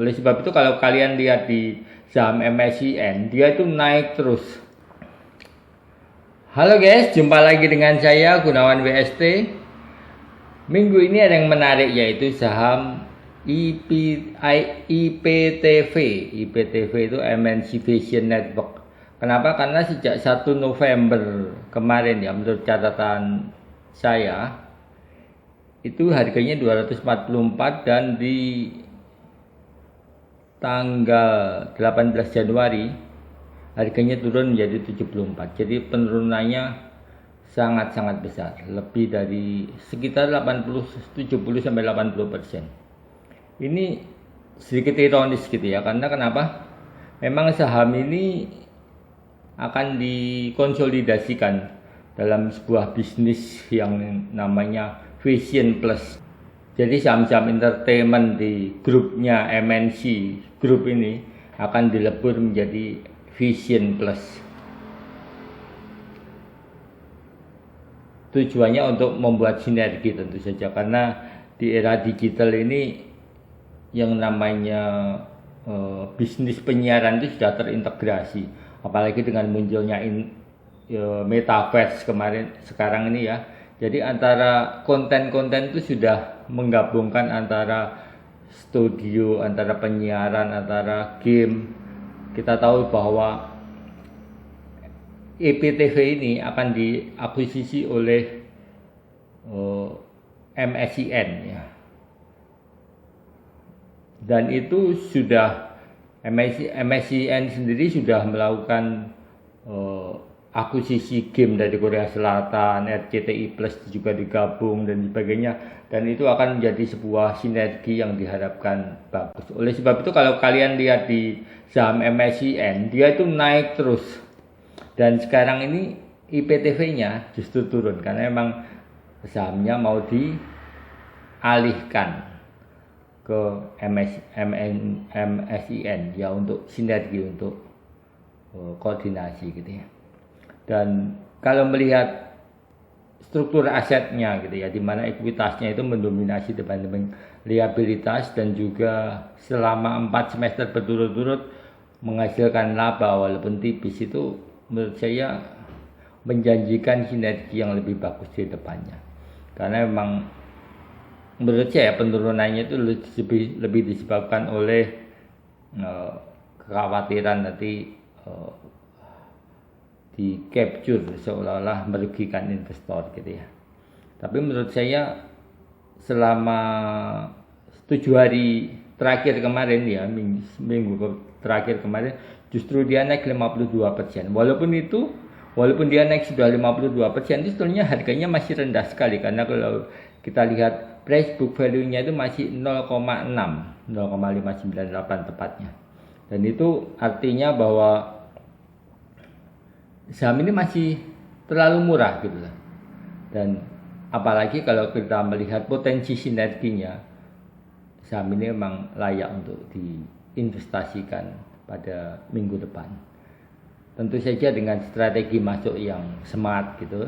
Oleh sebab itu kalau kalian lihat di saham MSCN, dia itu naik terus. Halo guys, jumpa lagi dengan saya Gunawan WST. Minggu ini ada yang menarik yaitu saham IPTV. IPTV itu MNC Vision Network. Kenapa? Karena sejak 1 November kemarin ya, menurut catatan saya itu harganya 244 dan di tanggal 18 Januari harganya turun menjadi 74. Jadi penurunannya sangat-sangat besar, lebih dari sekitar 70 sampai 80%. Ini sedikit ironis gitu ya, karena kenapa? Memang saham ini akan dikonsolidasikan dalam sebuah bisnis yang namanya Vision Plus. Jadi saham-saham entertainment di grupnya MNC Group ini akan dilebur menjadi Vision Plus. Tujuannya untuk membuat sinergi tentu saja, karena di era digital ini yang namanya bisnis penyiaran itu sudah terintegrasi, apalagi dengan munculnya metaverse sekarang ini ya. Jadi antara konten-konten itu sudah menggabungkan antara studio, antara penyiaran, antara game. Kita tahu bahwa IPTV ini akan diakuisisi oleh MSCN ya. Dan itu sudah MSCN sendiri sudah melakukan akuisisi game dari Korea Selatan, RCTI Plus juga digabung dan sebagainya, dan itu akan menjadi sebuah sinergi yang diharapkan bagus. Oleh sebab itu kalau kalian lihat di saham MSCN, dia itu naik terus, dan sekarang ini IPTV-nya justru turun karena memang sahamnya mau dialihkan ke MSCN ya, untuk sinergi, untuk koordinasi gitu ya. Dan kalau melihat struktur asetnya gitu ya, di mana ekuitasnya itu mendominasi dibanding liabilitas, dan juga selama 4 semester berturut-turut menghasilkan laba walaupun tipis, itu menurut saya menjanjikan sinergi yang lebih bagus di depannya. Karena memang menurut saya penurunannya itu lebih disebabkan oleh kekhawatiran nanti di capture seolah-olah merugikan investor gitu ya. Tapi menurut saya selama 7 hari terakhir kemarin ya, minggu terakhir kemarin, justru dia naik 52%. Walaupun dia naik sudah 52%, itu sebenarnya harganya masih rendah sekali, karena kalau kita lihat price book value-nya itu masih 0,598 tepatnya. Dan itu artinya bahwa saham ini masih terlalu murah gitu lah. Dan apalagi kalau kita melihat potensi sinerginya, saham ini memang layak untuk diinvestasikan pada minggu depan. Tentu saja dengan strategi masuk yang smart gitu.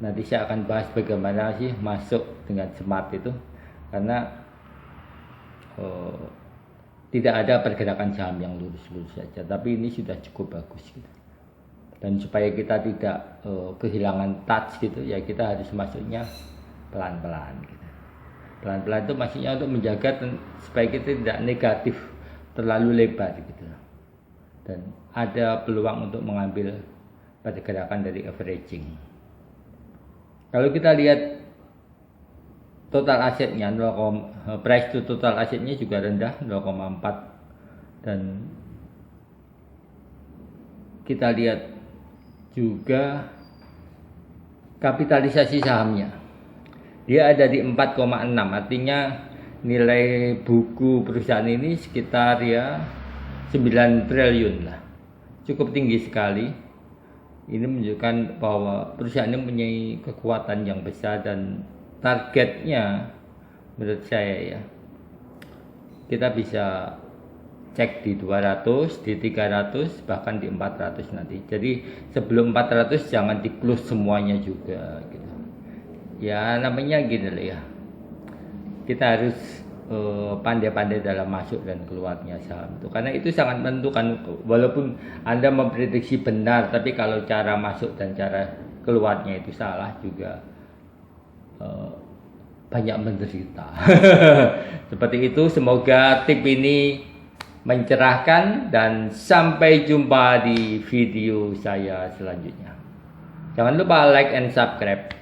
Nanti saya akan bahas bagaimana sih masuk dengan smart itu, karena tidak ada pergerakan saham yang lurus-lurus saja, tapi ini sudah cukup bagus gitu. Dan supaya kita tidak kehilangan touch gitu ya, kita harus masuknya pelan-pelan gitu. Pelan-pelan itu maksudnya untuk menjaga supaya kita tidak negatif terlalu lebar gitu. Dan ada peluang untuk mengambil pergerakan dari averaging. Kalau kita lihat total asetnya, price to total asetnya juga rendah, 0,4. Dan kita lihat juga kapitalisasi sahamnya, dia ada di 4,6, artinya nilai buku perusahaan ini sekitar ya 9 triliun lah, cukup tinggi sekali. Ini menunjukkan bahwa perusahaan ini mempunyai kekuatan yang besar, dan targetnya menurut saya ya, kita bisa cek di 200, di 300, bahkan di 400 nanti. Jadi sebelum 400 jangan di close semuanya juga gitu. Ya namanya gini loh ya, kita harus pandai-pandai dalam masuk dan keluarnya saham itu, karena itu sangat menentukan. Walaupun Anda memprediksi benar, tapi kalau cara masuk dan cara keluarnya itu salah juga, banyak menderita. Seperti itu, semoga tip ini mencerahkan, dan sampai jumpa di video saya selanjutnya. Jangan lupa like and subscribe.